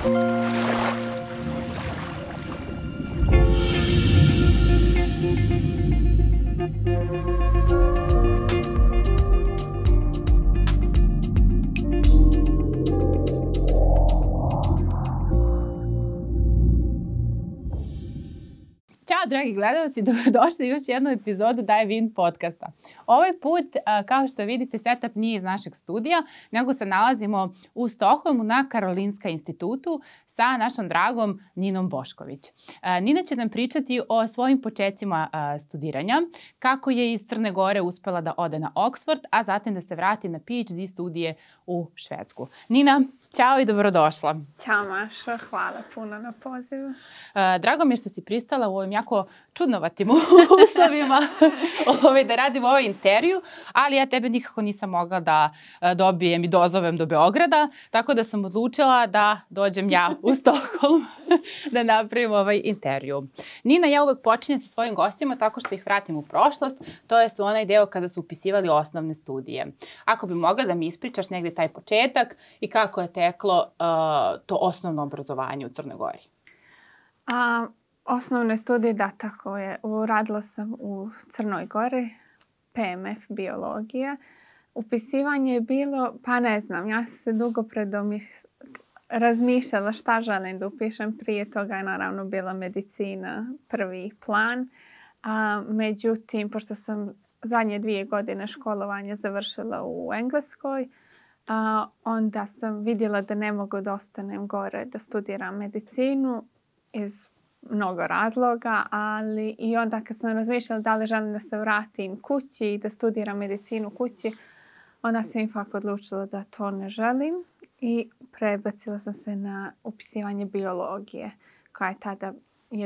Ćao dragi gledalci, dobrodošli u još jednu epizodu Dive In podcasta. Ovaj put, kao što vidite, setup nije iz našeg studija, nego se nalazimo u Stokholmu na Karolinska institutu sa našom dragom Ninom Bošković. Nina će nam pričati o svojim početcima studiranja, kako je iz Crne Gore uspela da ode na Oxford, a zatim da se vrati na PhD studije u Švedsku. Nina, ćao i dobrodošla. Ćao Maša, hvala puno na pozivu. Drago mi je što si pristala u ovim jako čudnovatim uslovima da radim ovaj intervju, ali ja tebe nikako nisam mogla da dobijem i dozovem do Beograda, tako da sam odlučila da dođem ja u Stokholm da napravim ovaj intervju. Nina, ja uvek počinjem sa svojim gostima tako što ih vratim u prošlost, to je u onaj deo kada su upisivali osnovne studije. Ako bi mogla da mi ispričaš negde taj početak i kako je teklo to osnovno obrazovanje u Crnoj Gori. Osnovne studije, da, tako je. Radila sam u Crnoj Gori, PMF biologija. Upisivanje je bilo, pa ne znam, ja sam se dugo razmišljala šta želim da upišem. Prije toga je naravno bila medicina prvi plan. Međutim, pošto sam zadnje 2 godine školovanja završila u Engleskoj, onda sam vidjela da ne mogu da ostanem gore da studiram medicinu iz mnogo razloga, ali i onda kad sam razmišljala da li želim da se vratim kući i da studiram medicinu kući, onda sam ipak odlučila da to ne želim i prebacila sam se na upisivanje biologije koja je tada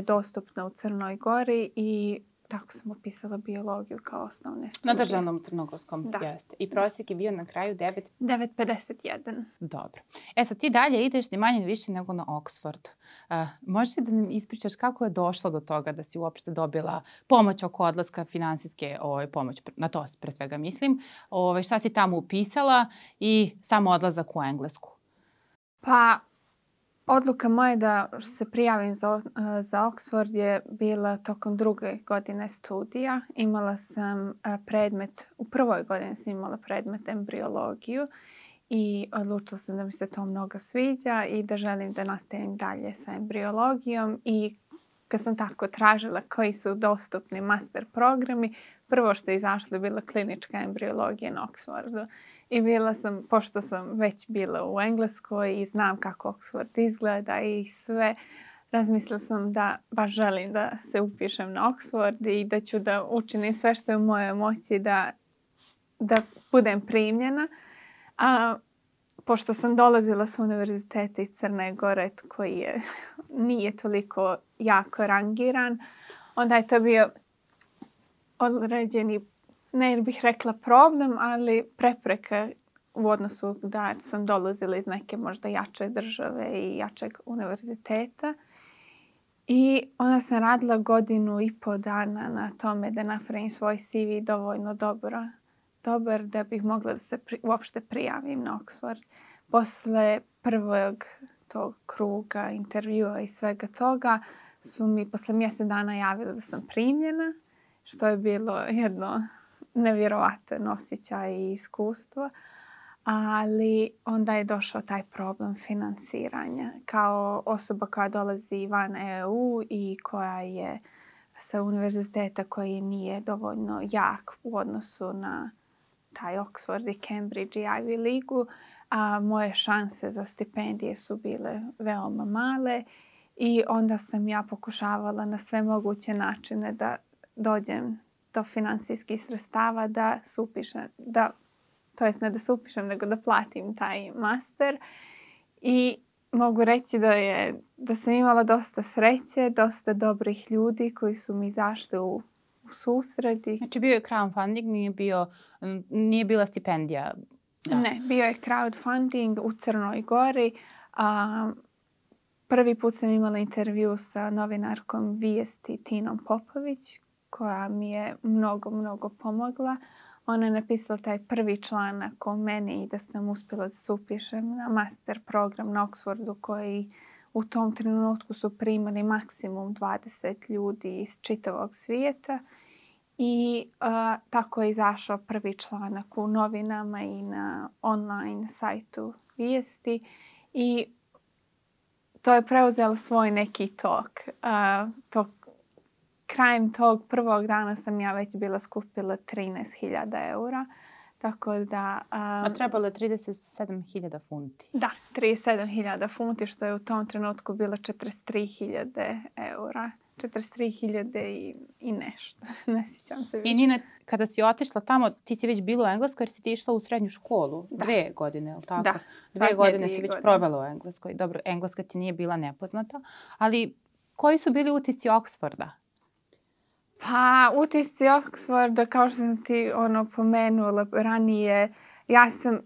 dostupna u Crnoj Gori i tako sam upisala biologiju kao osnovne studije. Na državnom crnogorskom, jeste. I prosjek je bio na kraju 9,51. Dobro. Sad ti dalje ideš ni manje ni više nego na Oxford. Možeš li da nam ispričaš kako je došlo do toga da si uopšte dobila pomoć oko odlaska, finansijske pomoć, na to pre svega mislim. Šta si tamo upisala i sam odlazak u Englesku? Pa, odluka moja da se prijavim za Oxford je bila tokom 2. godine studija. Imala sam predmet, u 1. godini sam imala predmet embriologiju i odlučila sam da mi se to mnogo sviđa i da želim da nastavim dalje sa embriologijom. I kad sam tako tražila koji su dostupni master programi, prvo što je izašlo je bila klinička embriologija na Oxfordu. I bila sam, pošto sam već bila u Engleskoj i znam kako Oxford izgleda i sve, razmislila sam da baš želim da se upišem na Oxford i da ću da učinim sve što je u mojoj moći da budem primljena. Pošto sam dolazila sa univerziteta iz Crne Gore koji nije toliko jako rangiran, onda je to bio određeni, ne bih rekla problem, ali prepreka u odnosu da sam dolazila iz neke možda jače države i jačeg univerziteta. I onda sam radila 1,5 dana na tome da napravim svoj CV dovoljno dobar da bih mogla da se uopšte prijavim na Oxford. Posle prvog tog kruga intervjua i svega toga su mi posle mjesec dana javili da sam primljena, što je bilo jedno nevjerovatan osjećaj i iskustvo. Ali onda je došao taj problem finansiranja. Kao osoba koja dolazi van EU i koja je sa univerziteta koji nije dovoljno jak u odnosu na taj Oxford i Cambridge i Ivy League, a moje šanse za stipendije su bile veoma male i onda sam ja pokušavala na sve moguće načine da dođem do finansijskih sredstava da se upišem, ne da se upišem, nego da platim taj master. I mogu reći da sam imala dosta sreće, dosta dobrih ljudi koji su mi izašli u susret. Znači bio je crowdfunding, nije bila stipendija? Da. Ne, bio je crowdfunding u Crnoj Gori. Prvi put sam imala intervju sa novinarkom Vijesti Tinom Popović, koja mi je mnogo pomogla. ona je napisala taj prvi članak o meni i da sam uspjela da se upišem na master program na Oxfordu koji u tom trenutku su primali maksimum 20 ljudi iz čitavog svijeta. I tako je izašao prvi članak u novinama i na online sajtu vijesti. I to je preuzelo svoj neki tok. Krajem tog prvog dana sam ja već bila skupila 13.000 eura. Tako da... A trebalo je 37.000 funti. Da, 37.000 funti, što je u tom trenutku bilo 43.000 eura. 43.000 i nešto. Ne sjećam se više. I Nina, kada si otišla tamo, ti si već bila u Engleskoj jer si ti išla u srednju školu. Da. 2 godine, je li tako? Da. 2 godine si već provela u Engleskoj. Dobro, Engleska ti nije bila nepoznata. Ali koji su bili utisci Oxforda? Pa, utisci Oxforda, kao što sam ti pomenula ranije, ja sam,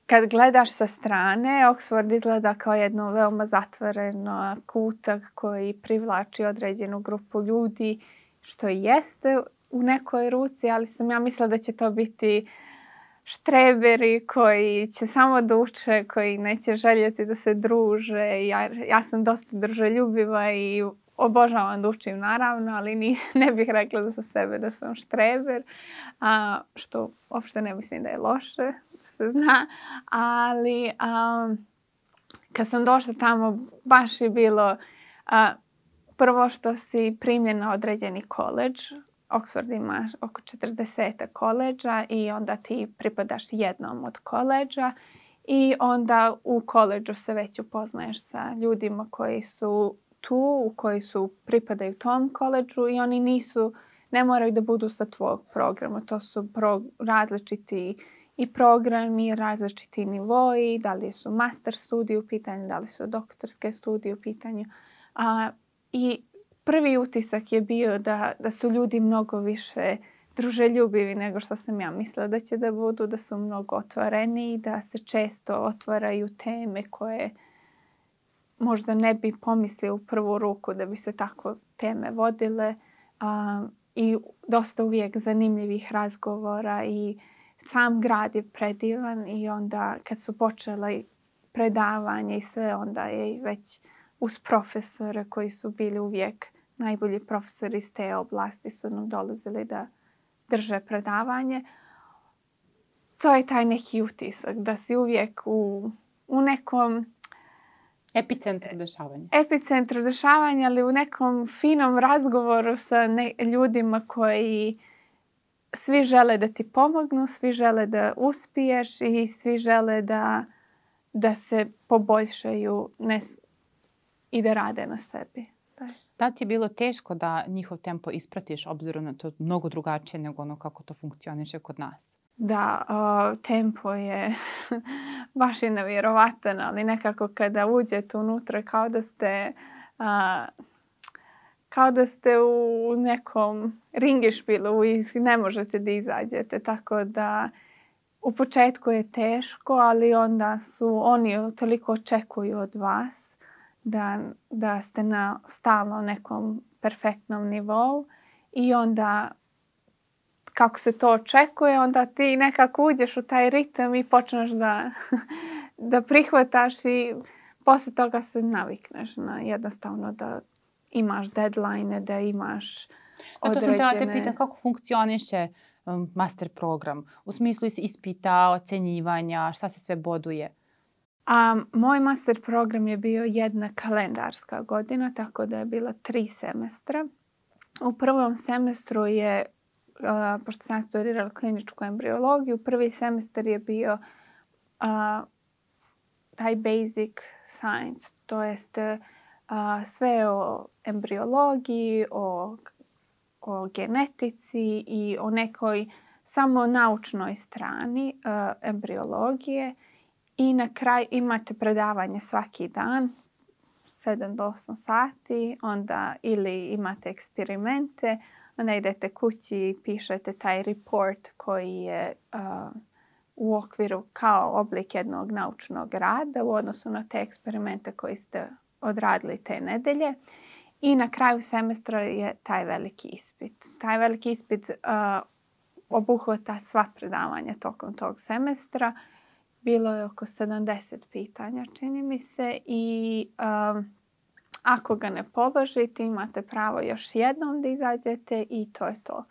kad gledaš sa strane, Oxford izgleda kao jedno veoma zatvoreno kutak koji privlači određenu grupu ljudi, što i jeste u nekoj ruci, ali sam ja mislila da će to biti štreberi koji će samo da uče, koji neće željeti da se druže. Ja sam dosta druželjubiva i obožavam da učim naravno, ali ne bih rekla za sebe da sam štreber, što uopšte ne mislim da je loše, se zna. Ali kad sam došla tamo, baš je bilo prvo što si primljen na određeni koledž. Oxford ima oko 40 koledža i onda ti pripadaš jednom od koledža i onda u koledžu se već upoznaješ sa ljudima koji su tu, koji pripadaju tom koledžu i oni ne moraju da budu sa tvojeg programa. To su različiti i programi, različiti nivoi, da li su master studiji u pitanju, da li su doktorske studije u pitanju. I prvi utisak je bio da su ljudi mnogo više druželjubivi nego što sam ja mislila da će da budu, da su mnogo otvoreniji, da se često otvaraju teme koje možda ne bi pomislio u prvu ruku da bi se tako teme vodile i dosta uvijek zanimljivih razgovora i sam grad je predivan i onda kad su počela predavanje i sve, onda je već uz profesore koji su bili uvijek najbolji profesori iz te oblasti su nam dolazili da drže predavanje. To je taj neki utisak da si uvijek u nekom epicentru dešavanja, ali u nekom finom razgovoru sa ljudima koji svi žele da ti pomognu, svi žele da uspiješ i svi žele da se poboljšaju i da rade na sebi. Da ti je bilo teško da njihov tempo ispratiš obzirom na to mnogo drugačije nego ono kako to funkcioniše kod nas? Da, tempo je baš je nevjerovatan, ali nekako kada uđete unutra kao da ste u nekom ringišpilu i ne možete da izađete. Tako da u početku je teško, ali onda oni toliko očekuju od vas da ste na stalno nekom perfektnom nivou i onda kako se to očekuje, onda ti nekako uđeš u taj ritam i počneš da prihvataš i poslije toga se navikneš na jednostavno da imaš deadline, da imaš određene... To sam te pitam kako funkcioniše master program u smislu ispita, ocenjivanja, šta se sve boduje? Moj master program je bio 1 kalendarska godina, tako da je bila 3 semestra. U prvom semestru je, pošto sam studirala kliničku embriologiju, prvi semestar je bio taj basic science, to jest sve o embriologiji, o genetici i o nekoj samo naučnoj strani embriologije. I na kraju imate predavanje svaki dan, 7 do 8 sati, onda ili imate eksperimente, onda idete kući i pišete taj report koji je u okviru kao oblik jednog naučnog rada u odnosu na te eksperimente koji ste odradili te nedelje. I na kraju semestra je taj veliki ispit. Taj veliki ispit obuhvata sva predavanja tokom tog semestra. Bilo je oko 70 pitanja, čini mi se, i ako ga ne položite, imate pravo još jednom da izađete i to je to.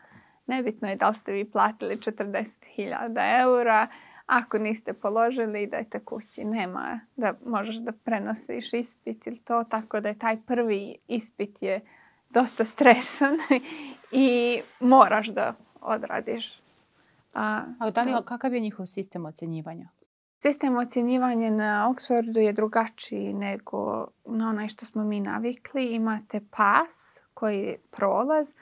Nebitno je da li ste vi platili 40.000 eura. Ako niste položili, idete kući. Nema da možeš da prenosiš ispit ili to. Tako da je taj prvi ispit je dosta stresan i moraš da odradiš. Kakav je njihov sistem ocjenjivanja? Sistem ocjenjivanja na Oxfordu je drugačiji nego na onaj što smo mi navikli. Imate pas koji je prolaz.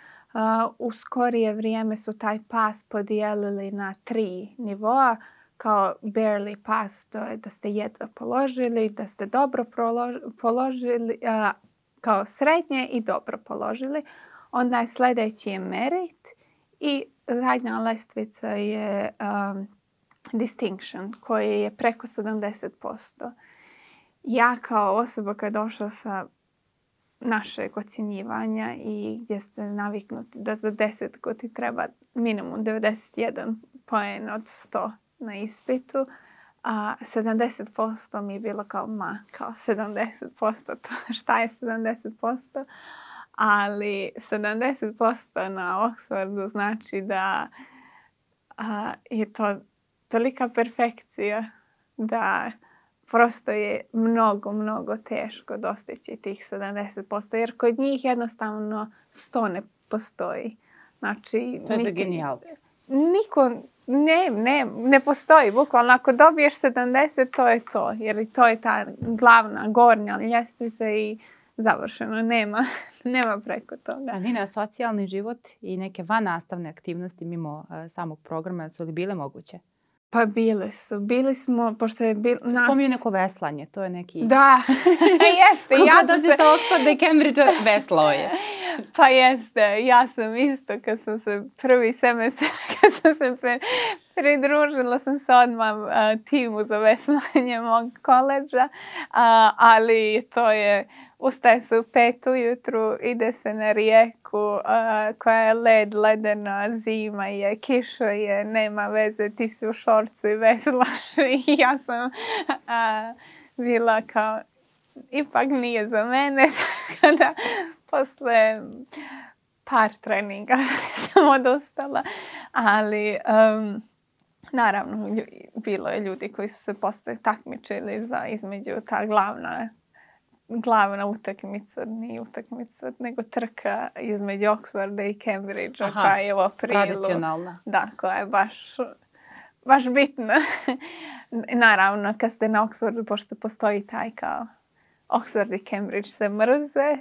U skorije vrijeme su taj pas podijelili na 3 nivoa. Kao barely pass, to je da ste jedva položili, da ste dobro položili, kao srednje i dobro položili. Onda je sljedeći je merit i zadnja lestvica je distinction koji je preko 70%. Ja kao osoba koja je došla sa našeg ocjenjivanja i gdje ste naviknuti da za 10 ti treba minimum 91 poen od 100 na ispitu, a 70% mi je bilo kao 70%, šta je 70%? Ali 70% na Oxfordu znači da je to tolika perfekcija da prosto je mnogo teško dostići tih 70%, jer kod njih jednostavno 100 ne postoji. Znači, to je za genijalce. Niko, ne postoji. Bukvalno, ako dobiješ 70, to je to. Jer to je ta glavna, gornja ljestvica i završeno. Nema preko toga. A Nina, socijalni život i neke vannastavne aktivnosti mimo samog programa su li bile moguće? Pa bile su. Bili smo, pošto je spominju neko veslanje, to je neki... Da, jeste. Koga dođe sa Oxforda i Cambridgea, veslao je. Pa jeste. Ja sam isto, kad sam se prvi semestar, kad sam se pridružila, sam se odmah timu za veslanje mog koleđa, ali to je, ustaje se u 5 ujutru, ide se na rijeku koja je ledena, zima je, kiša je, nema veze, ti si u šorcu i veslaš. I ja sam bila kao, ipak nije za mene, kada posle par treninga sam odustala, ali naravno bilo je ljudi koji su se posle takmičili za između ta glavna utakmica, nije utakmica, nego trka između Oxforda i Cambridgea koja je u aprilu. Tradicionalna. Da, koja je baš bitna. Naravno, kad ste na Oxfordu, pošto postoji taj kao Oxford i Cambridge se mrze,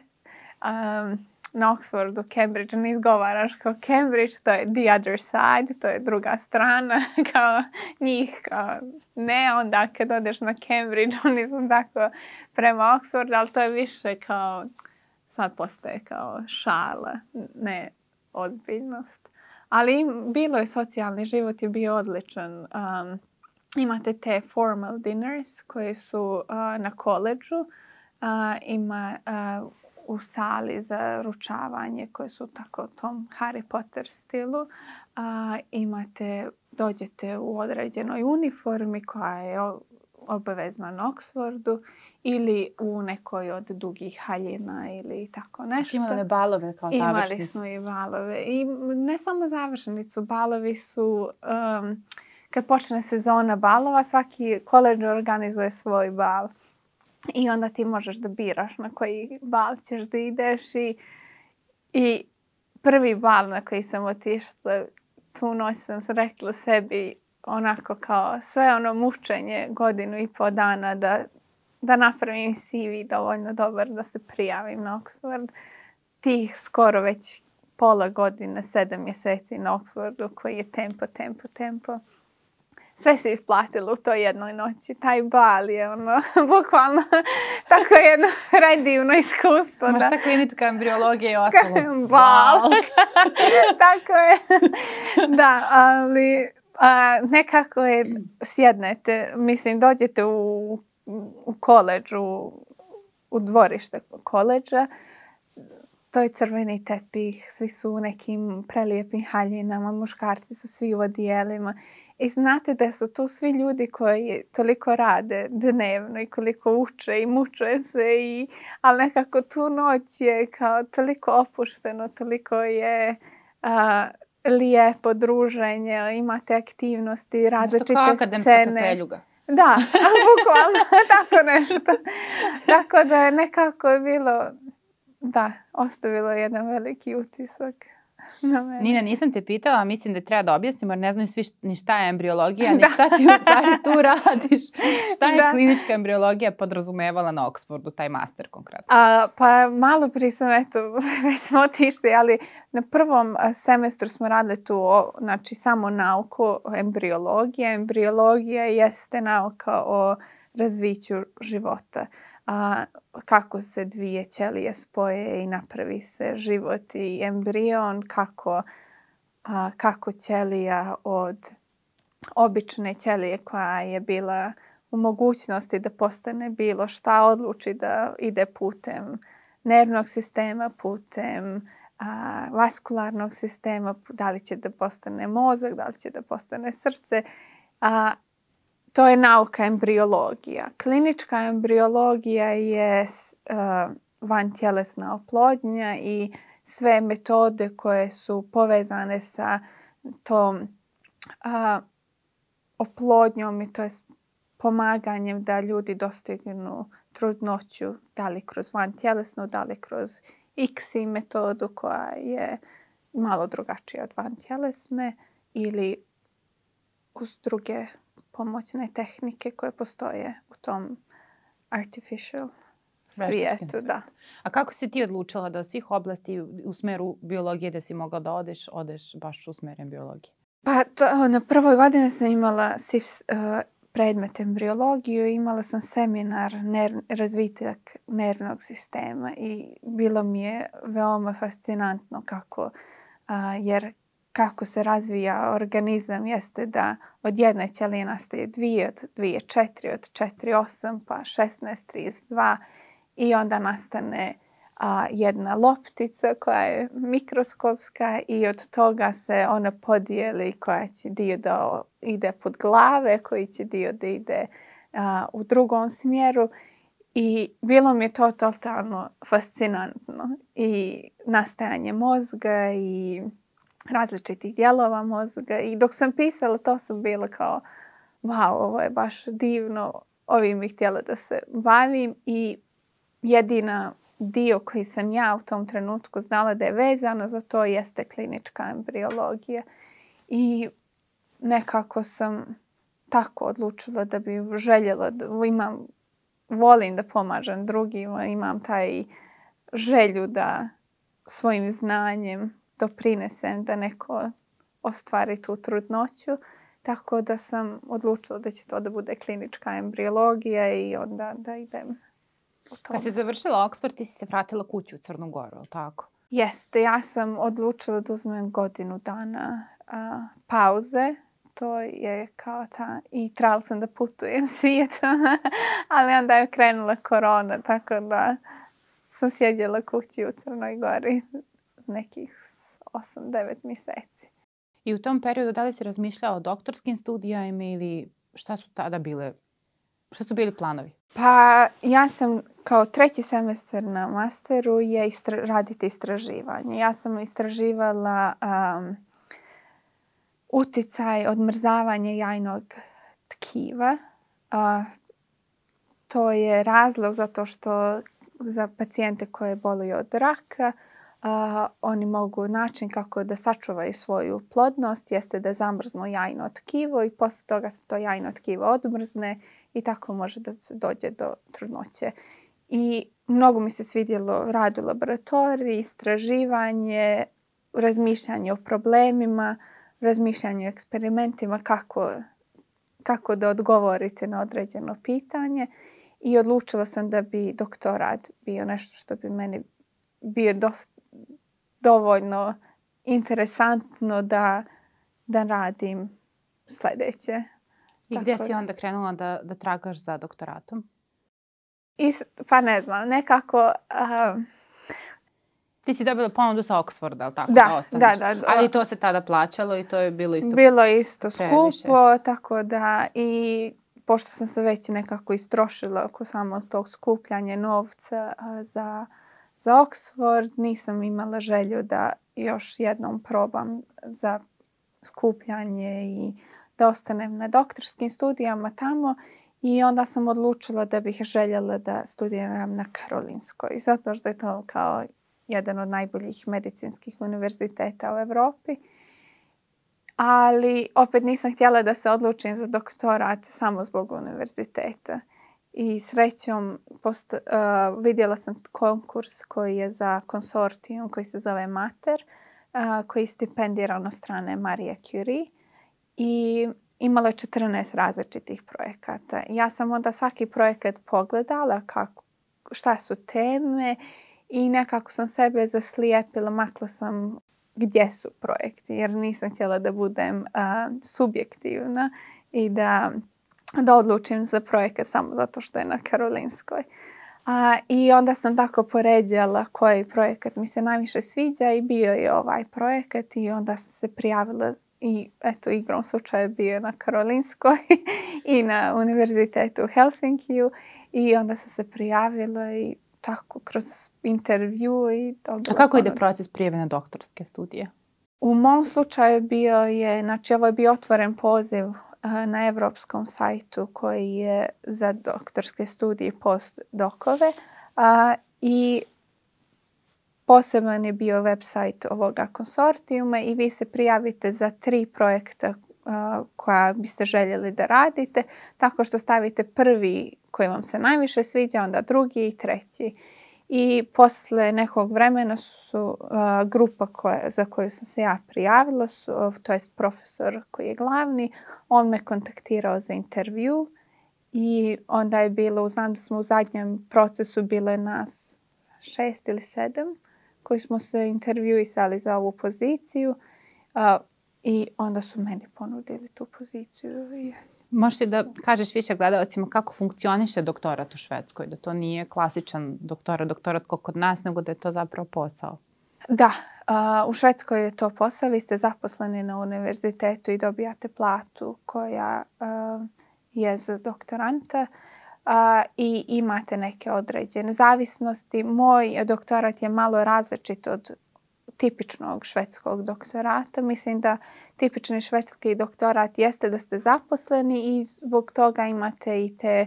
na Oxfordu Cambridge ne izgovaraš kao Cambridge, to je the other side, to je druga strana, kao njih, kao ne, onda kad odeš na Cambridge, oni su tako prema Oxfordu, ali to je više kao, sad postaje kao šala, ne ozbiljnost. Ali bilo je, socijalni život je bio odličan. Imate te formal dinners koji su na koleđu, ima u sali za ručavanje koje su tako u tom Harry Potter stilu. Dođete u određenoj uniformi koja je obavezna na Oxfordu ili u nekoj od dugih haljina ili tako nešto. Imali balove kao završnicu? Imali smo i balove. I ne samo završnicu, balovi su... kad počne sezona balova, svaki koleđ organizuje svoj bal. I onda ti možeš da biraš na koji bal ćeš da ideš. I prvi bal na koji sam otišla, tu noć sam rekla sebi onako kao sve ono mučenje 1.5 dana da napravim CV dovoljno dobar da se prijavim na Oxford. Tih skoro već pola godine, 7 mjeseci na Oxfordu koji je tempo. Sve se isplatilo u toj jednoj noći. Taj bal je bukvalno tako jedno predivno iskustvo. Možda klinička embriologija je ostalo. Bal. Tako je. Da, ali nekako je, sjednete, mislim, dođete u koleđu, u dvorište koleđa, to je crveni tepih, svi su u nekim prelijepim haljinama, muškarci su svi u odijelima. I znate da su tu svi ljudi koji toliko rade dnevno i koliko uče i muče se. Ali nekako tu noć je kao toliko opušteno, toliko je lijepo druženje, imate aktivnosti, različite scene. Kao akademska pepeljuga. Da, bukvalno tako nešto. Tako da je nekako bilo, da, ostavilo jedan veliki utisak na mene. Nina, nisam te pitala, mislim da treba da objasnimo jer ne znaju svi ni šta je embriologija, ni šta ti u stvari tu radiš. Šta je klinička embriologija podrazumevala na Oxfordu, taj master konkretno? Pa malo prije sam, već smo otišli, ali na prvom semestru smo radili tu, znači samo nauku embriologije. Embriologija jeste nauka o razviću života. Kako se dvije ćelije spoje i napravi se život i embrion, kako ćelija od obične ćelije koja je bila u mogućnosti da postane bilo šta, odluči da ide putem nervnog sistema, putem vaskularnog sistema, da li će da postane mozak, da li će da postane srce. To je nauka embriologija. Klinička embriologija je vantjelesna oplodnja i sve metode koje su povezane sa tom oplodnjom i to je pomaganjem da ljudi dostignu trudnoću, da li kroz vantjelesnu, da li kroz ICSI metodu koja je malo drugačija od vantjelesne ili uz druge pomoćne tehnike koje postoje u tom artificial svijetu. Da. A kako si ti odlučila da od svih oblasti u smeru biologije da si mogla da odeš baš u smer embriologije? Pa na prvoj godini sam imala predmet embriologiju i imala sam seminar razvitak nervnog sistema i bilo mi je veoma fascinantno jer kako se razvija organizam jeste da od jedne ćelije nastaje dvije, od dvije 4, od 4 8, pa 16, 32 i onda nastane jedna loptica koja je mikroskopska i od toga se ona podijeli koja će dio da ide pod glave, koji će dio da ide u drugom smjeru. I bilo mi je to totalno fascinantno. I nastajanje mozga i različitih dijelova mozga. I dok sam pisala to sam bila kao wow, ovo je baš divno. Ovim bih htjela da se bavim i jedina dio koji sam ja u tom trenutku znala da je vezano za to jeste klinička embriologija. I nekako sam tako odlučila da bi željela da volim da pomažem drugima, imam taj želju da svojim znanjem doprinesem da neko ostvari tu trudnoću. Tako da sam odlučila da će to da bude klinička embriologija i onda da idem. Kad si završila Oxford, ti si se vratila kući u Crnu Goru, ali tako? Jeste, ja sam odlučila da uzmem godinu dana pauze. To je kao i trebala sam da putujem svijetom, ali onda je krenula korona, tako da sam sjedjela kući u Crnoj Gori nekih 8-9 mjeseci. I u tom periodu da li si razmišljala o doktorskim studijama ili šta su bili planovi? Pa ja sam kao 3. semestar na masteru je raditi istraživanje. Ja sam istraživala uticaj odmrzavanja jajnog tkiva. To je razlog zato što za pacijente koje boluju od raka oni mogu način kako da sačuvaju svoju plodnost jeste da zamrznu jajno tkivo i poslije toga se to jajno tkivo odmrzne i tako može da se dođe do trudnoće. I mnogo mi se svidjelo rad u laboratoriji, istraživanje, razmišljanje o problemima, razmišljanje o eksperimentima, kako da odgovorite na određeno pitanje. I odlučila sam da bi doktorat bio nešto što bi meni bio dovoljno interesantno da radim sljedeće. I gdje si onda krenula da tragaš za doktoratom? Pa ne znam, nekako Ti si dobila ponudu sa Oxforda, ali tako? Da. Ali to se tada plaćalo i to je bilo isto Bilo je isto previše. skupo, tako da i pošto sam se već nekako istrošila oko samo tog skupljanja novca za Oxford, nisam imala želju da još jednom probam za skupljanje i da ostanem na doktorskim studijama tamo. I onda sam odlučila da bih željela da studiram na Karolinskoj. Zato što je to kao jedan od najboljih medicinskih univerziteta u Evropi. Ali opet nisam htjela da se odlučim za doktorat samo zbog univerziteta. I srećom vidjela sam konkurs koji je za konsorcijum koji se zove Mater, koji je stipendiran od strane Marie Curie. I imalo je 14 različitih projekata. Ja sam onda svaki projekat pogledala šta su teme i nekako sam sebe zaslijepila, makla sam gdje su projekti jer nisam htjela da budem subjektivna i da odlučim za projekat samo zato što je na Karolinskoj. I onda sam tako poredjala koji projekat mi se najviše sviđa i bio je ovaj projekat i onda sam se prijavila i eto, igrom slučaja bio na Karolinskoj i na univerzitetu u Helsinkiju i onda sam se prijavila i tako kroz intervju i dobila. A kako ide proces prijave na doktorske studije? U mom slučaju bio je, znači ovo je bio otvoren poziv na evropskom sajtu koji je za doktorske studije i postdokove i poseban je bio website ovoga konsorcijuma i vi se prijavite za 3 projekta koja biste željeli da radite, tako što stavite prvi koji vam se najviše sviđa, onda drugi i treći. I posle nekog vremena su grupa za koju sam se ja prijavila, to jest profesor koji je glavni, on me kontaktirao za intervju i onda je bilo, znam da smo u zadnjem procesu bile nas 6 ili 7 koji smo se intervjuisali za ovu poziciju i onda su meni ponudili tu poziciju. Možeš li da kažeš više gledalcima kako funkcioniše doktorat u Švedskoj? Da to nije klasičan doktorat kao kod nas, nego da je to zapravo posao? Da, u Švedskoj je to posao. Vi ste zaposleni na univerzitetu i dobijate platu koja je za doktoranta i imate neke određene zavisnosti. Moj doktorat je malo različit od tipičnog švedskog doktorata. Mislim da tipični švedski doktorat jeste da ste zaposleni i zbog toga imate i te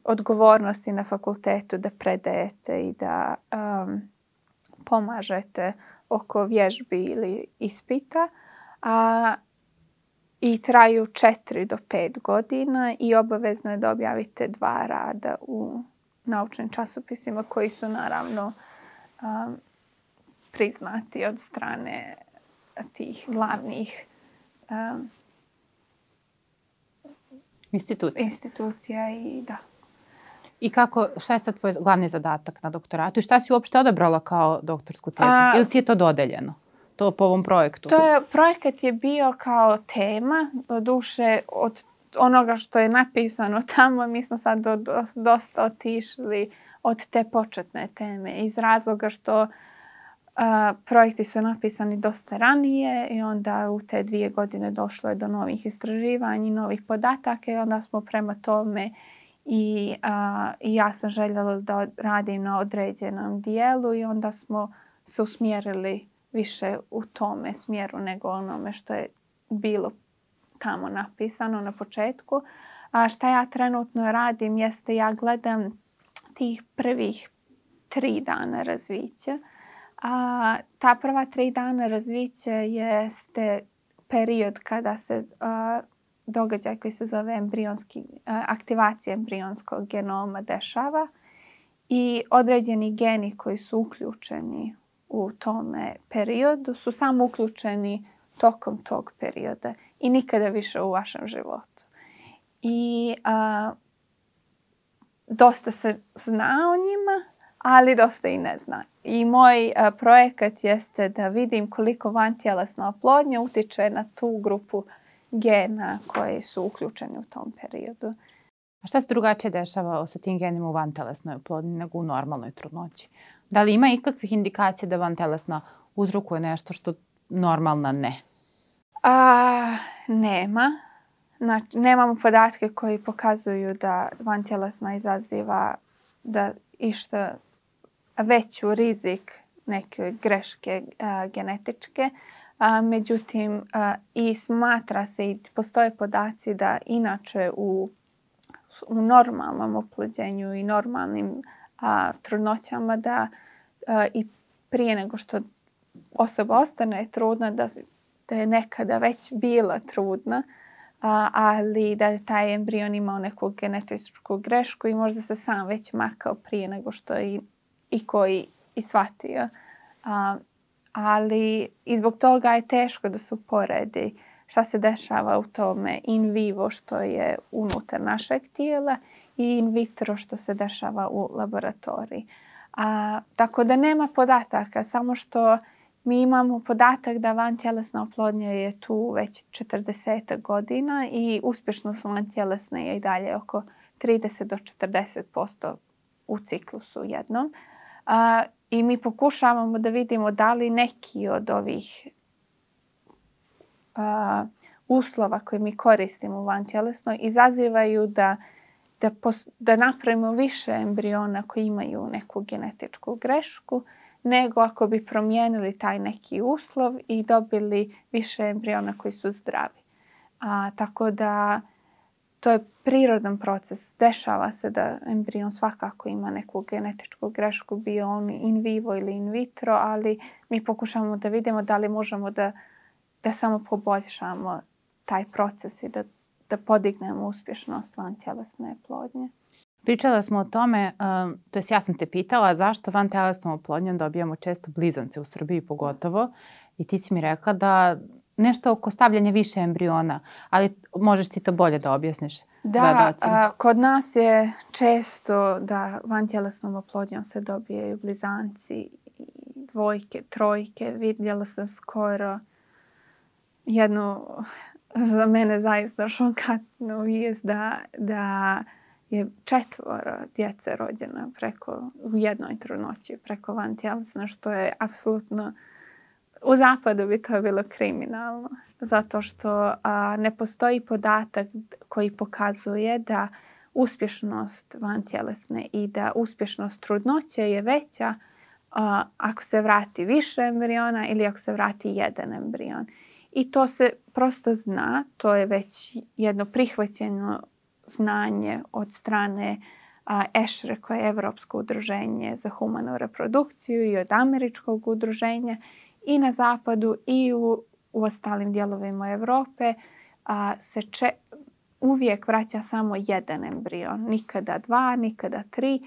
odgovornosti na fakultetu da predajete i da pomažete oko vježbi ili ispita. I traju 4 do 5 godina i obavezno je da objavite 2 rada u naučnim časopisima koji su naravno priznati od strane tih glavnih institucija i da. I šta je sad tvoj glavni zadatak na doktoratu i šta si uopšte odabrala kao doktorsku tezu? Ili ti je to dodeljeno? To po ovom projektu? Projekat je bio kao tema, doduše od onoga što je napisano tamo, mi smo sad dosta otišli od te početne teme iz razloga što projekti su napisani dosta ranije i onda u te 2 godine došlo je do novih istraživanja i novih podataka i onda smo prema tome i ja sam željela da radim na određenom dijelu i onda smo se usmjerili više u tome smjeru nego onome što je bilo tamo napisano na početku. A šta ja trenutno radim jeste ja gledam tih prvih 3 dana razvića. Ta prva 3 dana razvića jeste period kada se događaj koji se zove aktivacija embrionskog genoma dešava i određeni geni koji su uključeni u tome periodu su samo uključeni tokom tog perioda i nikada više u vašem životu. I dosta se zna o njima, ali dosta i ne zna. I moj projekat jeste da vidim koliko vantjelesna oplodnja utiče na tu grupu gena koji su uključeni u tom periodu. A šta se drugačije dešava sa tim genima u vantelesnoj oplodnji nego u normalnoj trudnoći? Da li ima ikakvih indikacija da vantelesna uzrokuje nešto što normalna ne? Nema. Znači, nemamo podatke koji pokazuju da vantelesna izaziva da išta veću rizik neke greške genetičke. Međutim, i smatra se i postoje podaci da inače u normalnom oplođenju i normalnim trudnoćama da i prije nego što osoba ostane trudna da je nekada već bila trudna, ali da je taj embrion imao neku genetičku grešku i možda se sam već makao prije nego što je i koji i shvatio. Ali i zbog toga je teško da se uporedi šta se dešava u tome in vivo što je unutar našeg tijela i in vitro što se dešava u laboratoriji. Tako da nema podataka, samo što mi imamo podatak da vantjelesna oplodnja je tu već 40 godina i uspješnost vantjelesne je i dalje oko 30 do 40% u ciklusu jednom. I mi pokušavamo da vidimo da li neki od ovih uslova koje mi koristimo u vantjelesnoj izazivaju da napravimo više embriona koji imaju neku genetičku grešku, nego ako bi promijenili taj neki uslov i dobili više embriona koji su zdravi. Tako da to je prirodan proces. Dešava se da embrion svakako ima neku genetičku grešku, bio on in vivo ili in vitro, ali mi pokušamo da vidimo da li možemo da samo poboljšamo taj proces i da podignemo uspješnost vantjelesne oplodnje. Pričala smo o tome, to jest ja sam te pitala zašto vantelesnom oplodnjom dobijamo često blizance u Srbiji pogotovo i ti si mi rekla da nešto oko stavljanja više embriona, ali možeš ti to bolje da objasniš? Da, kod nas je često da vantelesnom oplodnjom se dobijaju blizanci, dvojke, trojke. Vidjela sam skoro jednu za mene zaista šokantnu vijest da je 4 djece rođena u jednoj trudnoći preko vantelesne, što je apsolutno, u zapadu bi to bilo kriminalno. Zato što ne postoji podatak koji pokazuje da uspješnost vantjelesne i da uspješnost trudnoće je veća ako se vrati više embriona ili ako se vrati jedan embrion. I to se prosto zna, to je već jedno prihvaćeno znanje od strane ESHRE, koje je Evropsko udruženje za humanu reprodukciju, i od američkog udruženja, i na zapadu i u ostalim dijelovima Europe se uvijek vraća samo jedan embrion. Nikada 2, nikada 3.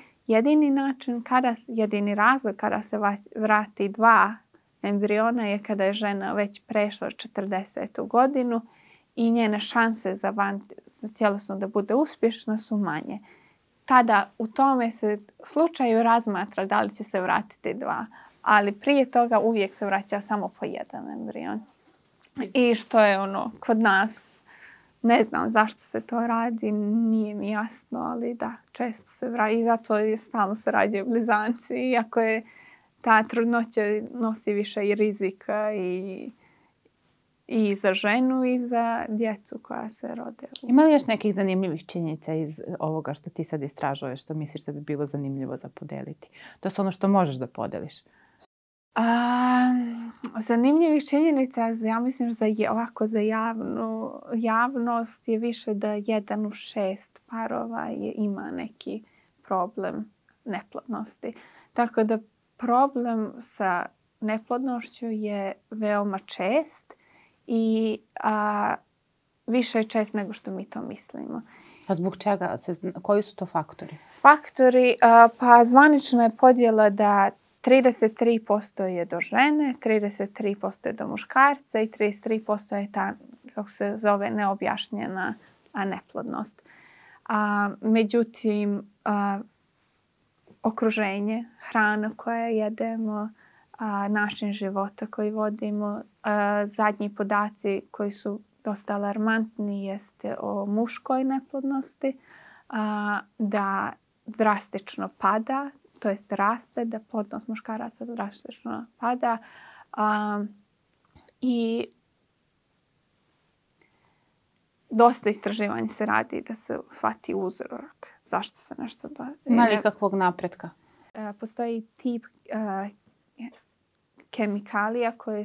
Jedini razlog kada se vrati 2 embriona je kada je žena već prešla 40. godinu i njene šanse za tjelesno da bude uspješna su manje. Tada u tome se slučaju razmatra da li će se vratiti 2. Ali prije toga uvijek se vraća samo po jedan embrion. I što je kod nas, ne znam zašto se to radi, nije mi jasno, ali da, često se vraća i zato stalno se rađaju blizanci, iako je ta trudnoća nosi više i rizika i za ženu i za djecu koja se rode. Ima li još nekih zanimljivih činjenica iz ovoga što ti sad istražuješ, što misliš da bi bilo zanimljivo za podeliti? To su ono što možeš da podeliš. Zanimljivih činjenica, ja mislim ovako za javnost je više da 1 u 6 parova ima neki problem neplodnosti. Tako da problem sa neplodnošću je veoma čest i više je čest nego što mi to mislimo. A zbog čega? Koji su to faktori? Faktori, pa zvanična je podjela da 33% je do žene, 33% je do muškarca i 33% je ta, kako se zove, neobjašnjena neplodnost. Međutim, okruženje, hrana koja jedemo, način života koji vodimo, zadnji podaci koji su dosta alarmantni jeste o muškoj neplodnosti, da drastično pada to jest raste, da plodnost muškaraca drastično pada. I dosta istraživanja se radi da se shvati uzrok zašto se nešto Ima li kakvog napretka? Postoji tip kemikalija koje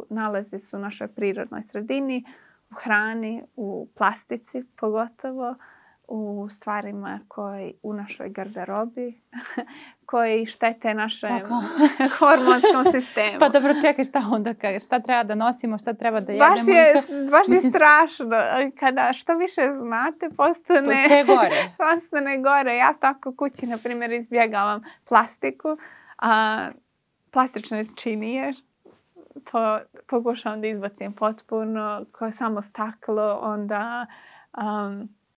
nalaze su u našoj prirodnoj sredini, u hrani, u plastici pogotovo, u stvarima u našoj garderobi koji štete našem hormonskom sistemu. Pa dobro, čekaj, šta onda kaže? Šta treba da nosimo, šta treba da jedemo? Baš je strašno. Kada što više znate, postane gore. Ja tako kući, na primjer, izbjegavam plastiku, plastične činije. To pokušavam da izbacim potpuno, kao samo staklo, onda...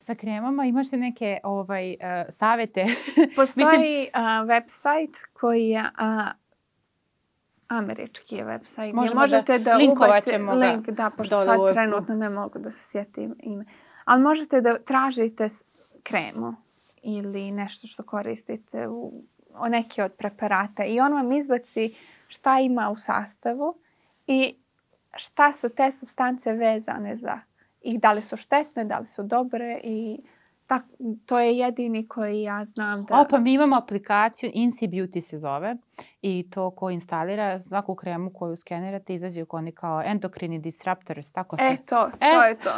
Sa kremama imaš li neke savjete? Postoji website koji je američki je website. Možete da linkovat ćemo ga link, da, pošto sad trenutno ne mogu da se sjetim ime. Ali možete da tražite kremu ili nešto što koristite neki od preparata i on vam izbaci šta ima u sastavu i šta su te supstance vezane za. I da li su štetne, da li su dobre i to je jedini koji ja znam da... Pa mi imamo aplikaciju Insi Beauty se zove i to ko instalira svaku kremu koju skenirate izađe oni kao endokrini disruptors, tako se... To je to.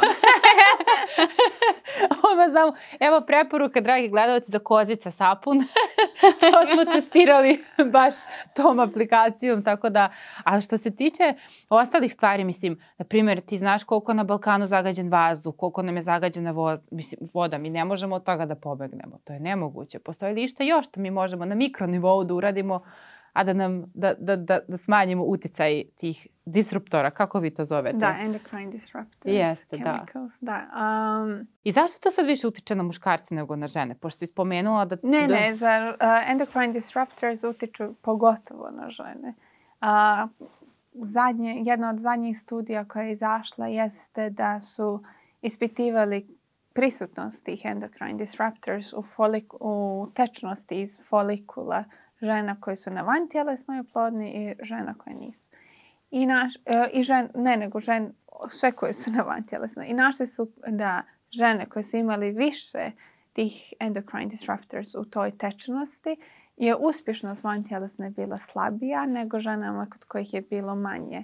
Znamo. Evo preporuka, dragi gledalci, za kozica sapun. To smo testirali baš tom aplikacijom, tako da... A što se tiče ostalih stvari, mislim, na primjer, ti znaš koliko na Balkanu zagađen vazduh, koliko nam je zagađena voda. Mi ne možemo od toga da pobegnemo. To je nemoguće. Postoji li išta još što mi možemo na mikronivou da uradimo, a da smanjimo uticaj tih disruptora, kako vi to zovete? Da, endocrine disruptors. Jeste, chemicals, da. I zašto to sad više utiče na muškarce nego na žene? Pošto si spomenula da... Ne, za endocrine disruptors utiču pogotovo na žene. Jedna od zadnjih studija koja je izašla jeste da su ispitivali prisutnost tih endocrine disruptors u tečnosti iz folikula žena koje su na vantjelesnoj oplodnji i žena koje nisu. Sve koje su na vantjelesnoj. I našli su da žene koje su imali više tih endocrine disruptors u toj tečnosti je uspješnost vantjelesne bila slabija nego ženama kod kojih je bilo manje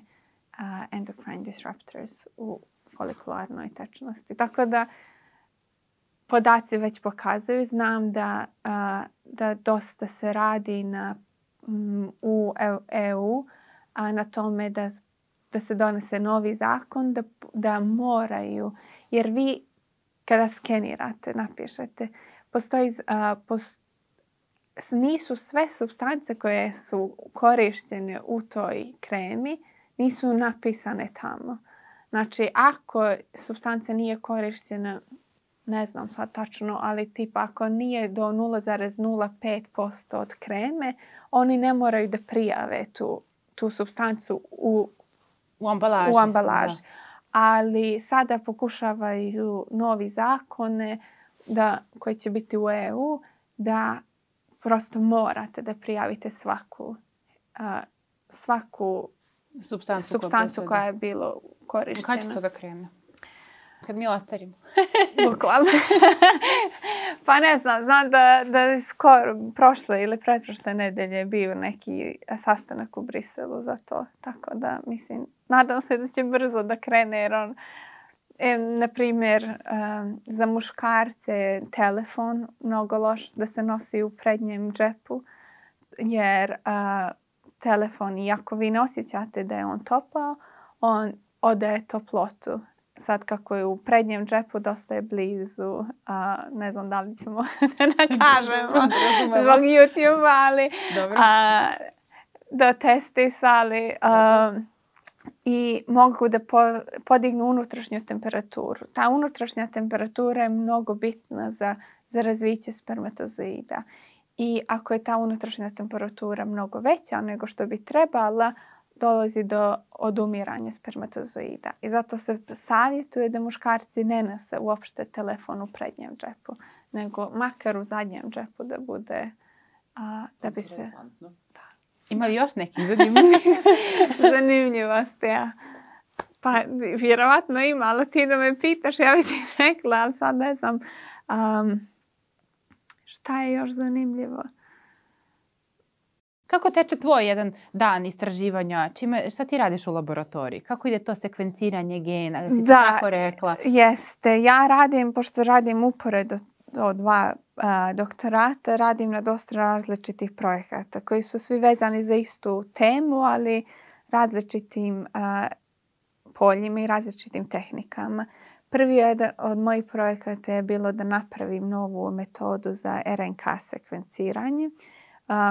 endocrine disruptors u folikularnoj tečnosti. Tako da podaci već pokazuju. Znam da dosta se radi u EU na tome da se donese novi zakon, da moraju. Jer vi kada skenirate, napišete, nisu sve supstance koje su korištene u toj kremi, nisu napisane tamo. Znači, ako supstanca nije korištena, ne znam sad tačno, ali tipa ako nije do 0,05% od kreme, oni ne moraju da prijave tu supstancu u ambalaži. Ali sada pokušavaju novi zakone koji će biti u EU da prosto morate da prijavite svaku supstancu koja je bilo korištena. Kad će to da krene? Kad mi ostarimo. Bukvalno. Pa ne znam da je skoro prošle ili pretprošle nedelje je bio neki sastanak u Briselu za to. Tako da, mislim, nadam se da će brzo da krene jer na primjer, za muškarce telefon mnogo loš da se nosi u prednjem džepu jer telefon, iako vi ne osjećate da je on topao, on odaje toplotu. Sad kako je u prednjem džepu dosta je blizu, ne znam da li ćemo da nakažemo zbog YouTube, ali da testisali i mogu da podignu unutrašnju temperaturu. Ta unutrašnja temperatura je mnogo bitna za razviće spermatozoida. I ako je ta unutrašnja temperatura mnogo veća nego što bi trebala, dolazi do odumiranja spermatozoida. I zato se savjetuje da muškarci ne nose uopšte telefon u prednjem džepu, nego makar u zadnjem džepu da bude da bi se... Ima li još nekih zanimljivosti? Pa vjerovatno ima, ali ti da me pitaš, ja bih ti rekla, ali sad ne znam. Šta je još zanimljivo? Kako teče tvoj jedan dan istraživanja? Šta ti radiš u laboratoriji? Kako ide to sekvenciranje gena? Jesi ti tako rekla? Jeste. Ja radim, pošto radim uporedo od 2 doktorata, radim na dosta različitih projekata koji su svi vezani za istu temu, ali različitim poljima i različitim tehnikama. Prvi jedan od mojih projekata je bilo da napravim novu metodu za RNK sekvenciranje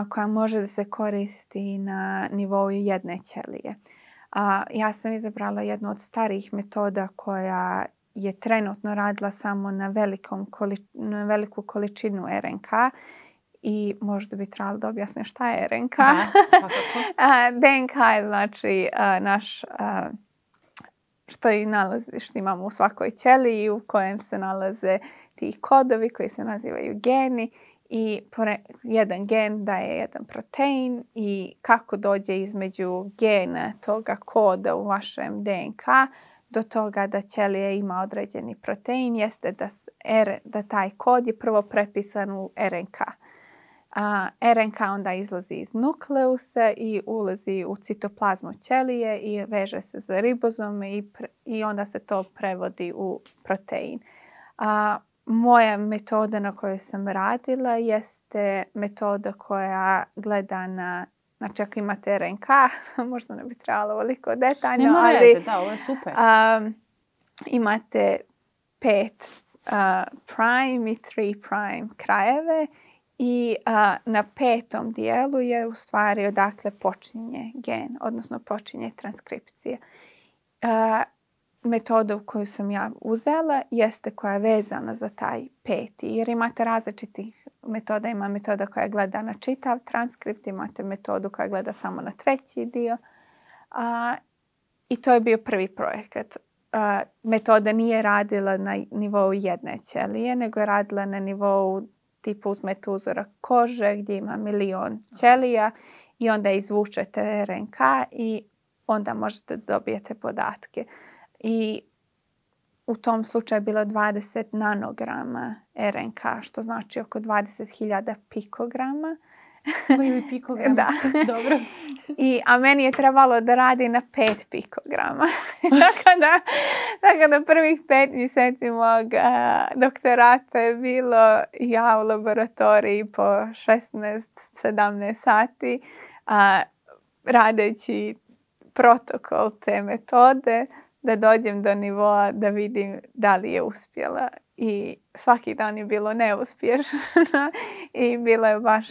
koja može da se koristi na nivou jedne ćelije. Ja sam izabrala jednu od starijih metoda koja je trenutno radila samo na veliku količinu RNK i možda bi trebalo da objasnim šta je RNK. DNK je znači naš što imamo u svakoj ćeliji u kojem se nalaze ti kodovi koji se nazivaju geni i jedan gen daje jedan protein i kako dođe između gena toga koda u vašem DNK do toga da ćelija ima određeni protein jeste da taj kod je prvo prepisan u RNK. RNK onda izlazi iz nukleusa i ulazi u citoplazmu ćelije i veže se za ribozome i onda se to prevodi u protein. Moja metoda na kojoj sam radila jeste metoda koja gleda na, znači ako imate RNK, možda ne bi trebalo ovoliko detaljno, nema veze, da, ovo je super. Imate 5 prime i 3 prime krajeve i na 5. dijelu je u stvari odakle počinje gen, odnosno počinje transkripcija. Metoda koju sam ja uzela jeste koja je vezana za taj 5. jer imate različitih metoda. Ima metoda koja gleda na čitav transkript, imate metodu koja gleda samo na 3. dio. I to je bio prvi projekat. Metoda nije radila na nivou jedne ćelije, nego je radila na nivou tipa uzmete uzorak kože gdje ima 1.000.000 ćelija i onda izvučete RNK i onda možete dobijete podatke. I u tom slučaju je bilo 20 nanograma RNK, što znači oko 20.000 pikograma. Ili pikograma. Da. Dobro. A meni je trebalo da radi na 5 pikograma. Tako da prvih 5 mjeseci mog doktorata je bilo ja u laboratoriji po 16-17 sati radeći protokol te metode da dođem do nivoa da vidim da li je uspjela. I svaki dan je bilo neuspješno i bilo je baš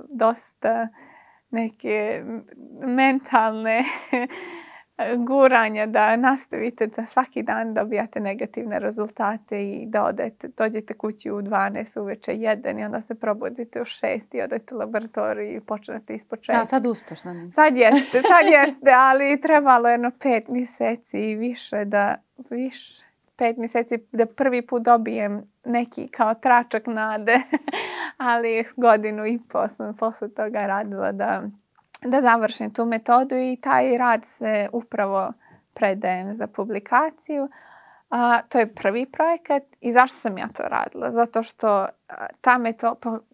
dosta neke mentalne guranja da nastavite da svaki dan dobijate negativne rezultate i da dođete kući u 12 uveče 1 i onda se probudite u 6 i odete u laboratoriju i počnete ispočetka. Da, sad uspješno. Sad jeste, ali trebalo jedno 5 mjeseci i više 5 mjeseci da prvi put dobijem neki kao tračak nade, ali 1.5 godinu sam posle toga radila da završim tu metodu i taj rad se upravo predajem za publikaciju. To je prvi projekat i zašto sam ja to radila? Zato što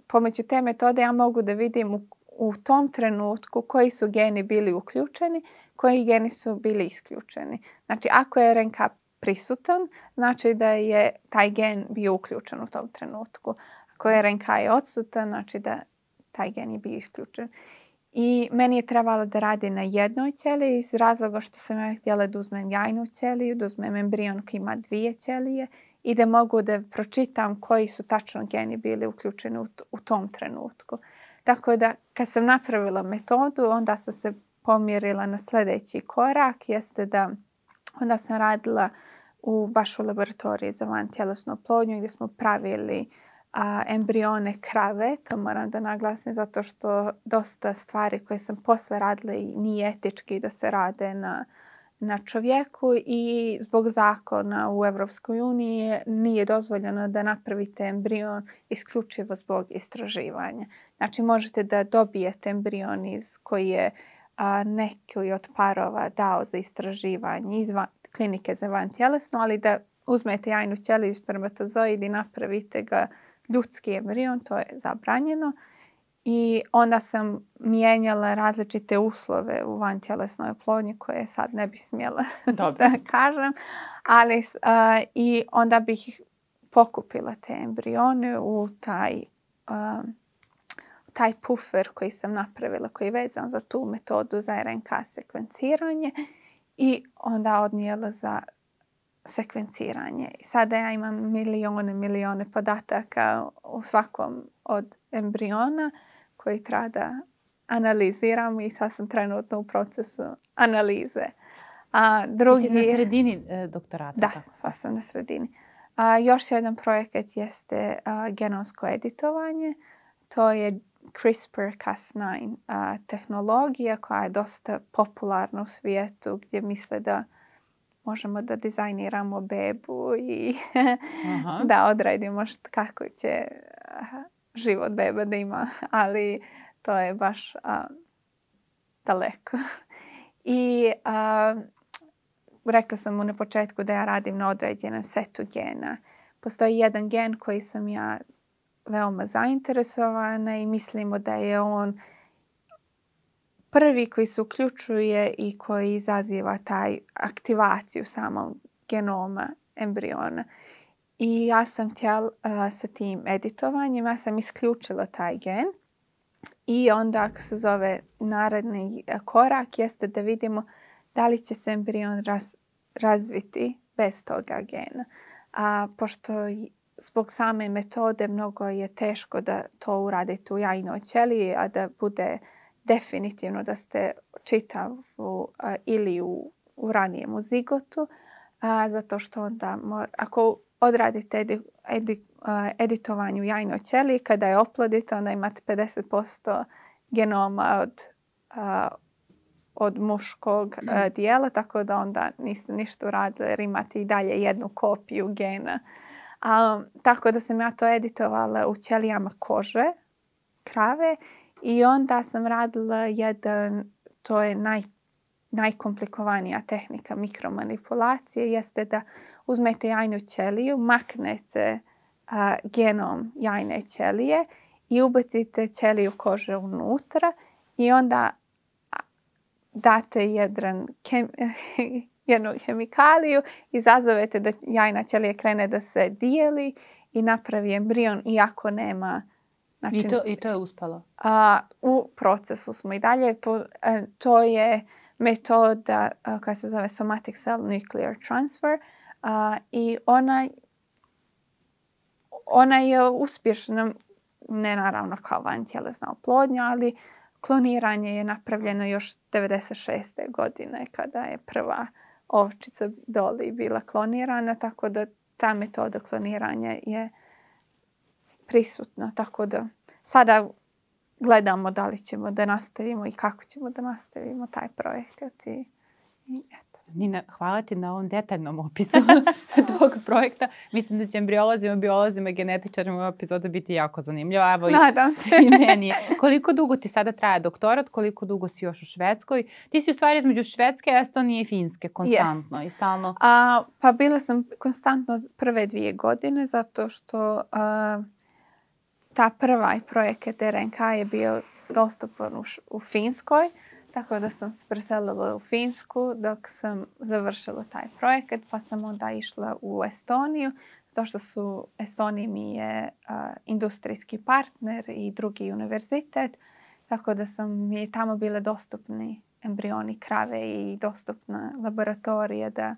pomoću te metode ja mogu da vidim u tom trenutku koji su geni bili uključeni, koji geni su bili isključeni. Znači ako je RNK prisutan, znači da je taj gen bio uključen u tom trenutku. Ako je RNK je odsutan, znači da taj gen je bio isključen. I meni je trebalo da radi na jednoj ćeliji iz razloga što sam ja htjela da uzmem jajnu ćeliju, da uzmem embrion koji ima 2 ćelije i da mogu da pročitam koji su tačno geni bili uključeni u tom trenutku. Tako da kad sam napravila metodu, onda sam se pomjerila na sljedeći korak, jeste da onda sam radila baš u laboratoriji za vantjelesnu oplodnju gdje smo pravili embrione krave. To moram da naglasim zato što dosta stvari koje sam posle radila i nije etički da se rade na čovjeku i zbog zakona u Europskoj uniji nije dozvoljeno da napravite embrion isključivo zbog istraživanja. Znači možete da dobijete embrion koji je neki od parova dao za istraživanje iz klinike za vantjelesno, ali da uzmete jajnu ćeliju i spermatozoid i napravite ga ljudski embrion, to je zabranjeno. I onda sam mijenjala različite uslove u vantjelesnoj oplodnji koje sad ne bih smjela da kažem. Ali, i onda bih pokupila te embrione u taj pufer koji sam napravila, koji je vezan za tu metodu za RNK sekvenciranje i onda odnijela za sekvenciranje. Sada ja imam milijone podataka u svakom od embriona koji treba da analiziram i sad sam trenutno u procesu analize. Ti si na sredini doktorata? Da, sad sam na sredini. Još jedan projekat jeste genomsko editovanje. To je CRISPR-Cas9 tehnologija koja je dosta popularna u svijetu gdje misle da možemo da dizajniramo bebu i da odredimo kako će život beba da ima, ali to je baš daleko. I rekla sam mu na početku da ja radim na određenom setu gena. Postoji jedan gen koji sam ja veoma zainteresovana i mislimo da je on prvi koji se uključuje i koji izaziva taj aktivaciju samog genoma embriona. I ja sam htjela sa tim editovanjem, ja sam isključila taj gen i onda ako se zove naredni korak jeste da vidimo da li će se embrion razviti bez toga gena. Pošto zbog same metode mnogo je teško da to uradite u jajnoj ćeliji, a da bude definitivno da ste čitavu ili u ranijem zigotu, zato što onda ako odradite editovanje u jajnoj ćeliji, kada je oplodite, onda imate 50% genoma od muškog dijela, tako da onda niste ništa uradili jer imate i dalje jednu kopiju gena. Tako da sam ja to editovala u ćelijama kože krave i onda sam radila to je najkomplikovanija tehnika mikromanipulacije, jeste da uzmete jajnu ćeliju, maknete genom jajne ćelije i ubacite ćeliju kože unutra i onda date jednu hemikaliju, izazovete da jajna ćelija krene da se dijeli i napravi embrion iako nema. Znači, I to je uspelo? U procesu smo i dalje. To je metoda koja se zove somatic cell nuclear transfer i ona je uspješna, ne naravno kao vantjelesna oplodnja, ali kloniranje je napravljeno još 96. godine kada je prva ovčica Dolly bila klonirana, tako da ta metoda kloniranja je prisutna. Tako da sada gledamo da li ćemo da nastavimo i kako ćemo da nastavimo taj projekat. I eto. Nina, hvala ti na ovom detaljnom opisu tog projekta. Mislim da će embriolozima, biolozima i genetičarima ova epizoda biti jako zanimljiva. Evo nadam se. I meni. Koliko dugo ti sada traje doktorat? Koliko dugo si još u Švedskoj? Ti si u stvari između Švedske, Estonije i Finske konstantno i stalno. Pa bila sam konstantno prve 2 godine zato što ta prva projekat RNK je bio dostupan u Finskoj. Tako da sam se preselila u Finsku dok sam završila taj projekat, pa sam onda išla u Estoniju, zato što su Estonija mi je industrijski partner i drugi univerzitet, tako da mi je tamo bile dostupni embrioni krave i dostupna laboratorija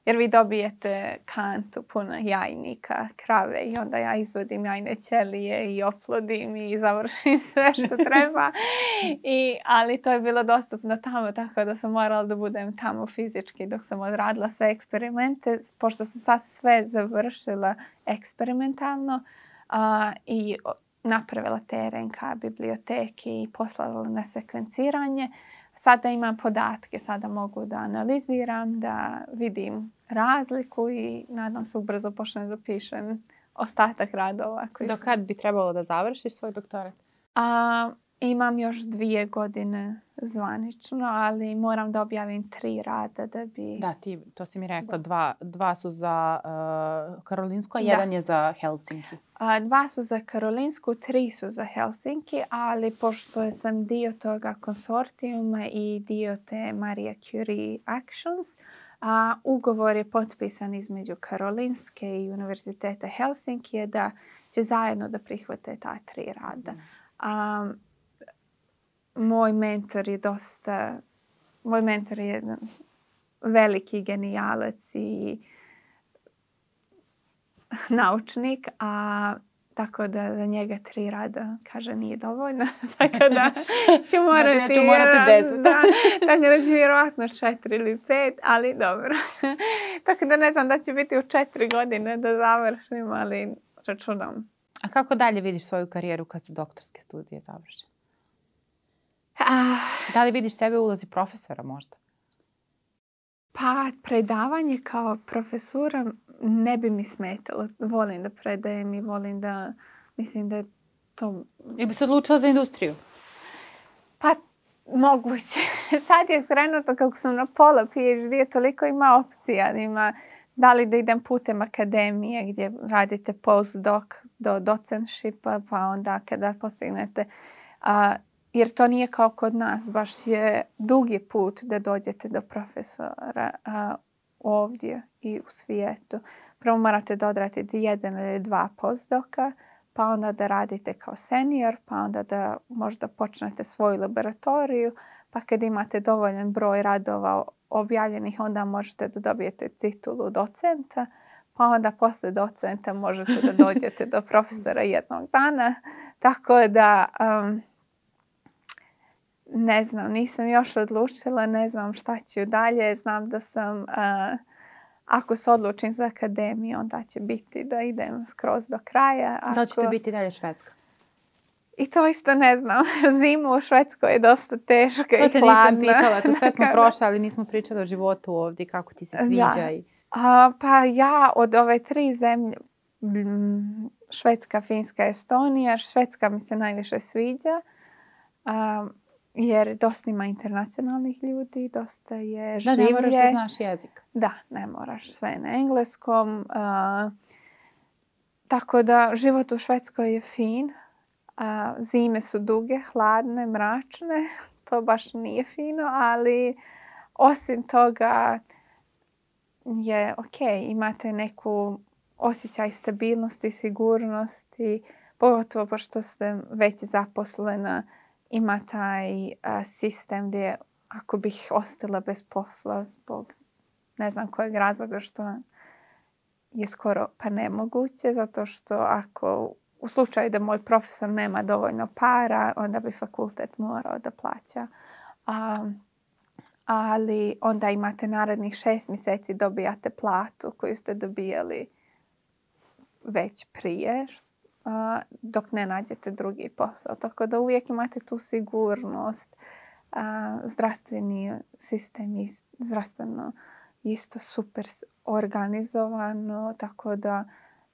jer vi dobijete kantu puno jajnika krave i onda ja izvodim jajne ćelije i oplodim i završim sve što treba. Ali to je bilo dostupno tamo, tako da sam morala da budem tamo fizički dok sam odradila sve eksperimente. Pošto sam sad sve završila eksperimentalno i napravila te RNK biblioteke i poslala na sekvenciranje, sada imam podatke, sada mogu da analiziram, da vidim razliku i nadam se ubrzo počnem da pišem ostatak radova. Do kad bi trebalo da završiš svoj doktorat? Imam još 2 godine zvanično, ali moram da objavim 3 rada da bi... Da, to si mi rekla. Dva su za Karolinsku, a jedan je za Helsinki. 2 su za Karolinsku, 3 su za Helsinki, ali pošto sam dio toga konsorcijuma i dio te Marie Curie Actions, ugovor je potpisan između Karolinske i Univerziteta Helsinki da će zajedno da prihvate ta 3 rada. Moj mentor je jedan veliki genijalac i naučnik, tako da za njega 3 rada, kaže, nije dovoljno. Tako da ću morati 10. Tako da ću vjerovatno 4 ili 5, ali dobro. Tako da ne znam da će biti u 4 godine da završim, ali računam. A kako dalje vidiš svoju karijeru kad se doktorske studije završi? Da li vidiš sebe u ulozi profesora možda? Pa predavanje kao profesura ne bi mi smetalo. Volim da predajem i volim da, mislim da je to... I bi se odlučila za industriju? Pa moguće. Sad je trenutno kako sam na pola PhD, toliko ima opcija. Ima da li da idem putem akademije gdje radite postdoc do docentshipa, pa onda kada postignete... Jer to nije kao kod nas, baš je dugi put da dođete do profesora ovdje i u svijetu. Prvo morate da odradite 1 ili 2 postdoka, pa onda da radite kao senior, pa onda da možda počnete svoju laboratoriju, pa kad imate dovoljan broj radova objavljenih, onda možete da dobijete titulu docenta, pa onda posle docenta možete da dođete do profesora jednog dana. Tako da... ne znam, nisam još odlučila, ne znam šta ću dalje. Znam da sam, ako se odlučim za akademiju, onda će biti da idem skroz do kraja. Da će to biti dalje Švedska? I to isto ne znam. Zima u Švedskoj je dosta teška i hladna. To te nisam pitala, to sve smo prošli, ali nismo pričali o životu ovdje, kako ti se sviđa. Pa ja od ove 3 zemlje, Švedska, Finska, Estonija, Švedska mi se najviše sviđa. Jer dosta ima internacionalnih ljudi, dosta je življe. Da, ne moraš da znaš jezik. Da, ne moraš, sve na engleskom. Tako da život u Švedskoj je fin. Zime su duge, hladne, mračne. To baš nije fino, ali osim toga je ok. Imate neku osjećaj stabilnosti, sigurnosti. Pogotovo pošto ste već zaposlena. Ima taj sistem gdje ako bih ostala bez posla zbog ne znam kojeg razloga, što je skoro pa nemoguće, zato što ako u slučaju da moj profesor nema dovoljno para, onda bi fakultet morao da plaća. Ali onda imate narednih 6 mjeseci dobijate platu koju ste dobijali već prije, dok ne nađete drugi posao. Tako da uvijek imate tu sigurnost. Zdravstveni sistem je zdravstveno isto super organizovano. Tako da,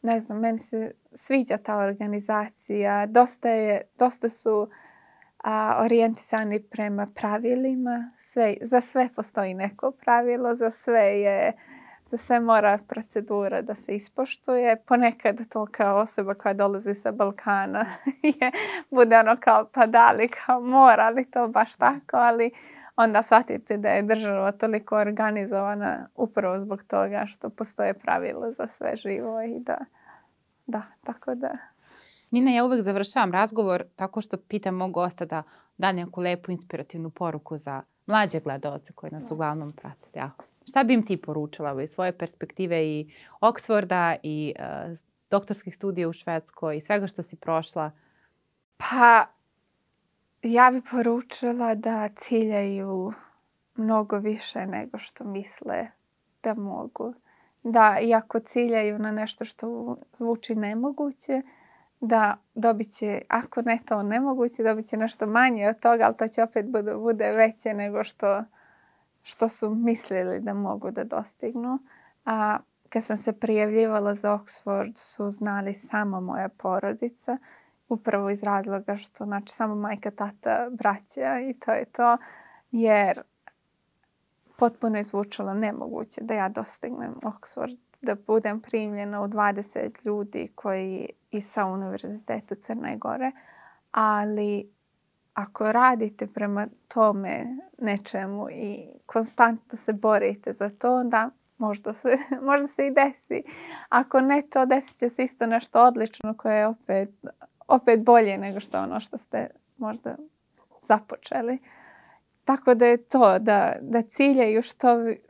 ne znam, meni se sviđa ta organizacija. Dosta su orijentisani prema pravilima. Za sve postoji neko pravilo, za sve mora procedura da se ispoštuje. Ponekad to kao osoba koja dolazi sa Balkana bude ono kao pa da li kao mora li to baš tako, ali onda shvatite da je država toliko organizovana upravo zbog toga što postoje pravila za sve živo i da, tako da. Nina, ja uvek završavam razgovor tako što pitam mog gosta da da neku lepu inspirativnu poruku za mlađe gledaoce koji nas uglavnom prate. Ja. Šta bi im ti poručila iz svoje perspektive i Oxforda i doktorskih studija u Švedskoj i svega što si prošla? Pa ja bi poručila da ciljaju mnogo više nego što misle da mogu. Da, iako ciljaju na nešto što zvuči nemoguće, da dobit će, ako ne to nemoguće, dobit će nešto manje od toga, ali to će opet bude veće nego što su mislili da mogu da dostignu. A kad sam se prijavljivala za Oxford su znali samo moja porodica, upravo iz razloga što znači samo majka, tata, braća i to je to, jer potpuno je zvučalo nemoguće da ja dostignem Oxford, da budem primljena u 20 ljudi koji i sa Univerzitetu Crne Gore, ali ako radite prema tome nečemu i konstantno se borite za to, onda možda se i desi. Ako ne to, desit će se isto nešto odlično koje je opet bolje nego što ste možda započeli. Tako da je to, da ciljaju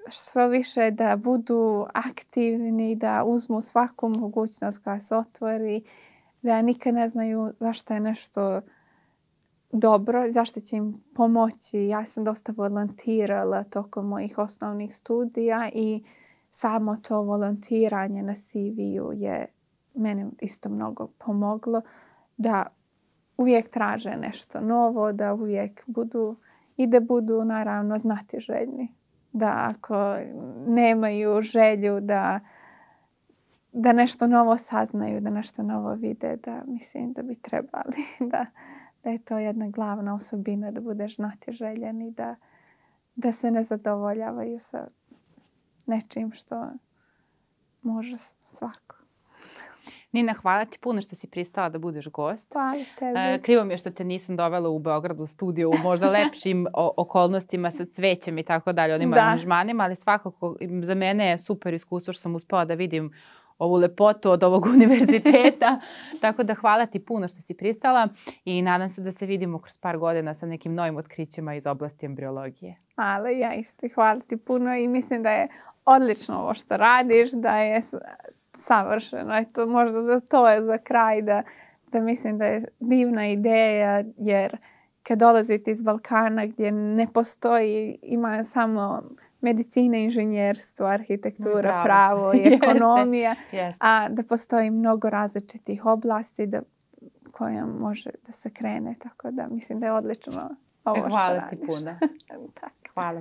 što više, da budu aktivni, da uzmu svaku mogućnost koja se otvori, da nikad ne znaju zašto je nešto dobro, zašto će im pomoći. Ja sam dosta volontirala tokom mojih osnovnih studija i samo to volontiranje na CV-u je meni isto mnogo pomoglo da uvijek traže nešto novo, da uvijek budu naravno znatiželjni. Da ako nemaju želju da nešto novo saznaju, da nešto novo vide, da mislim da bi trebali da je to jedna glavna osobina, da budeš znatiželjan i da se ne zadovoljavaju sa nečim što može svako. Nina, hvala ti puno što si pristala da budeš gost. Hvala tebi. Krivo mi je što te nisam dovela u Beogradu studiju u možda lepšim okolnostima sa cvećem i tako dalje, onim aranžmanima, ali svakako za mene je super iskustvo što sam uspela da vidim ovu lepotu od ovog univerziteta. Tako da hvala ti puno što si pristala i nadam se da se vidimo kroz par godina sa nekim novim otkrićima iz oblasti embriologije. Hvala, ja isto. Hvala ti puno i mislim da je odlično ovo što radiš, da je savršeno. Eto, možda da to je za kraj, da mislim da je divna ideja, jer kad dolazite iz Balkana gdje ne postoji, ima samo medicina, inženjerstvo, arhitektura, pravo i ekonomija, a da postoji mnogo različitih oblasti koja može da se krene. Tako da mislim da je odlično ovo što radiš. Hvala ti puno. Hvala.